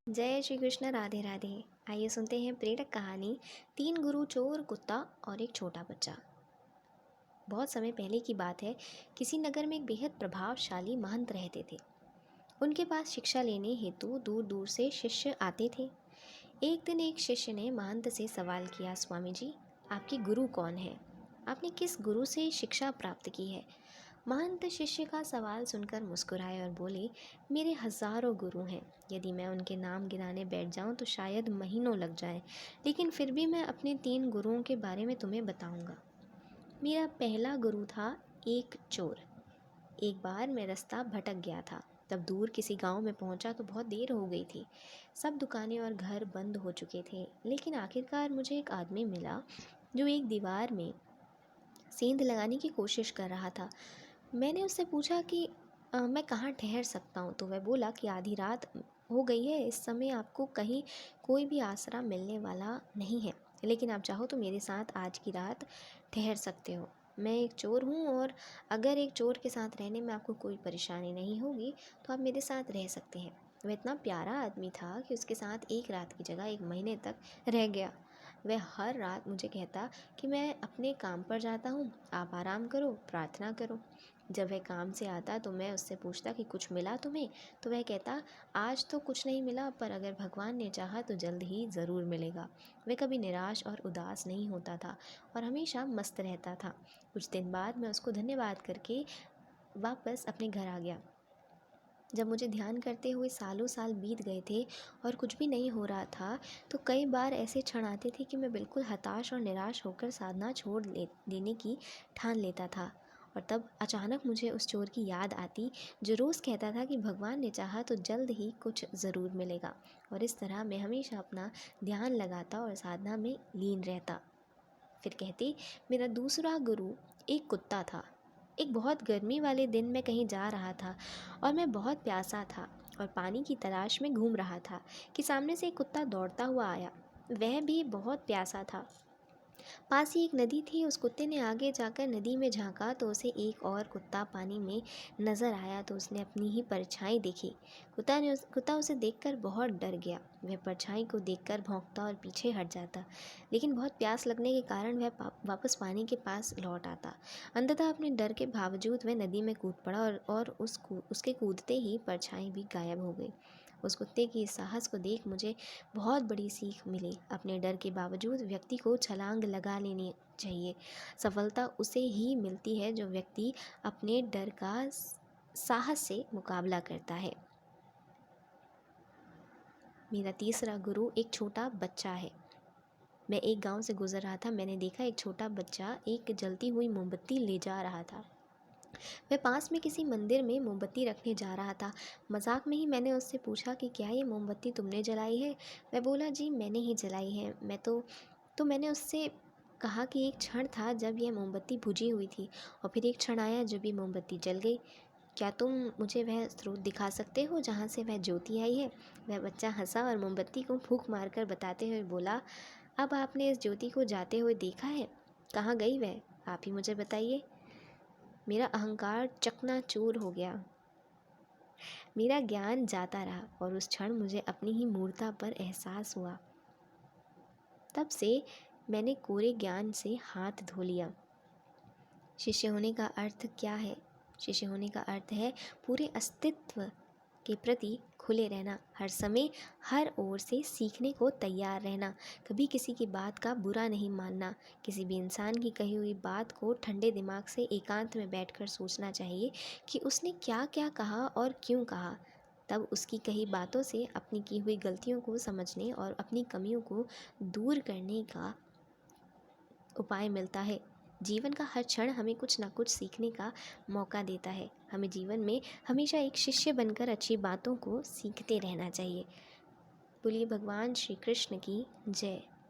जय श्री कृष्ण। राधे राधे। आइए सुनते हैं प्रेरक कहानी तीन गुरु, चोर, कुत्ता और एक छोटा बच्चा। बहुत समय पहले की बात है। किसी नगर में एक बेहद प्रभावशाली महंत रहते थे। उनके पास शिक्षा लेने हेतु दूर दूर से शिष्य आते थे। एक दिन एक शिष्य ने महंत से सवाल किया, स्वामी जी, आपके गुरु कौन है? आपने किस गुरु से शिक्षा प्राप्त की है? महंत शिष्य का सवाल सुनकर मुस्कुराए और बोले, मेरे हजारों गुरु हैं। यदि मैं उनके नाम गिनाने बैठ जाऊं तो शायद महीनों लग जाएं, लेकिन फिर भी मैं अपने तीन गुरुओं के बारे में तुम्हें बताऊंगा। मेरा पहला गुरु था एक चोर। एक बार मैं रास्ता भटक गया था। तब दूर किसी गांव में पहुंचा तो बहुत देर हो गई थी। सब दुकानें और घर बंद हो चुके थे, लेकिन आखिरकार मुझे एक आदमी मिला जो एक दीवार में सेंध लगाने की कोशिश कर रहा था। मैंने उससे पूछा कि मैं कहाँ ठहर सकता हूँ, तो वह बोला कि आधी रात हो गई है, इस समय आपको कहीं कोई भी आसरा मिलने वाला नहीं है, लेकिन आप चाहो तो मेरे साथ आज की रात ठहर सकते हो। मैं एक चोर हूँ और अगर एक चोर के साथ रहने में आपको कोई परेशानी नहीं होगी तो आप मेरे साथ रह सकते हैं। वह इतना प्यारा आदमी था कि उसके साथ एक रात की जगह एक महीने तक रह गया। वह हर रात मुझे कहता कि मैं अपने काम पर जाता हूँ, आप आराम करो, प्रार्थना करो। जब वह काम से आता तो मैं उससे पूछता कि कुछ मिला तुम्हें? तो वह कहता, आज तो कुछ नहीं मिला, पर अगर भगवान ने चाहा तो जल्द ही ज़रूर मिलेगा। वह कभी निराश और उदास नहीं होता था और हमेशा मस्त रहता था। कुछ दिन बाद मैं उसको धन्यवाद करके वापस अपने घर आ गया। जब मुझे ध्यान करते हुए सालों साल बीत गए थे और कुछ भी नहीं हो रहा था, तो कई बार ऐसे क्षण आते थे कि मैं बिल्कुल हताश और निराश होकर साधना छोड़ देने की ठान लेता था। और तब अचानक मुझे उस चोर की याद आती जो रोज़ कहता था कि भगवान ने चाहा तो जल्द ही कुछ ज़रूर मिलेगा। और इस तरह मैं हमेशा अपना ध्यान लगाता और साधना में लीन रहता। फिर कहती, मेरा दूसरा गुरु एक कुत्ता था। एक बहुत गर्मी वाले दिन मैं कहीं जा रहा था और मैं बहुत प्यासा था और पानी की तलाश में घूम रहा था कि सामने से एक कुत्ता दौड़ता हुआ आया। वह भी बहुत प्यासा था। पास ही एक नदी थी। उस कुत्ते ने आगे जाकर नदी में झांका तो उसे एक और कुत्ता पानी में नजर आया, तो उसने अपनी ही परछाई देखी। कुत्ता उसे देखकर बहुत डर गया। वह परछाई को देखकर भौंकता और पीछे हट जाता, लेकिन बहुत प्यास लगने के कारण वह वापस पानी के पास लौट आता। अंततः अपने डर के बावजूद वह नदी में कूद पड़ा और उसके कूदते ही परछाई भी गायब हो गई। उस कुत्ते की इस साहस को देख मुझे बहुत बड़ी सीख मिली। अपने डर के बावजूद व्यक्ति को छलांग लगा लेनी चाहिए। सफलता उसे ही मिलती है जो व्यक्ति अपने डर का साहस से मुकाबला करता है। मेरा तीसरा गुरु एक छोटा बच्चा है। मैं एक गांव से गुजर रहा था। मैंने देखा एक छोटा बच्चा एक जलती हुई मोमबत्ती ले जा रहा था। वह पास में किसी मंदिर में मोमबत्ती रखने जा रहा था। मजाक में ही मैंने उससे पूछा कि क्या ये मोमबत्ती तुमने जलाई है? वह बोला, जी मैंने ही जलाई है। तो मैंने उससे कहा कि एक क्षण था जब यह मोमबत्ती बुझी हुई थी और फिर एक क्षण आया जब ये मोमबत्ती जल गई। क्या तुम मुझे वह स्रोत दिखा सकते हो जहाँ से वह ज्योति आई है? वह बच्चा हंसा और मोमबत्ती को फूंक मारकर बताते हुए बोला, अब आपने इस ज्योति को जाते हुए देखा है? कहाँ गई वह? आप ही मुझे बताइए। मेरा अहंकार चकनाचूर हो गया। मेरा ज्ञान जाता रहा और उस क्षण मुझे अपनी ही मूर्खता पर एहसास हुआ। तब से मैंने कोरे ज्ञान से हाथ धो लिया। शिष्य होने का अर्थ क्या है? शिष्य होने का अर्थ है पूरे अस्तित्व के प्रति खुले रहना, हर समय हर ओर से सीखने को तैयार रहना, कभी किसी की बात का बुरा नहीं मानना। किसी भी इंसान की कही हुई बात को ठंडे दिमाग से एकांत में बैठकर सोचना चाहिए कि उसने क्या क्या कहा और क्यों कहा। तब उसकी कही बातों से अपनी की हुई गलतियों को समझने और अपनी कमियों को दूर करने का उपाय मिलता है। जीवन का हर क्षण हमें कुछ ना कुछ सीखने का मौका देता है। हमें जीवन में हमेशा एक शिष्य बनकर अच्छी बातों को सीखते रहना चाहिए। बोलिए भगवान श्री कृष्ण की जय।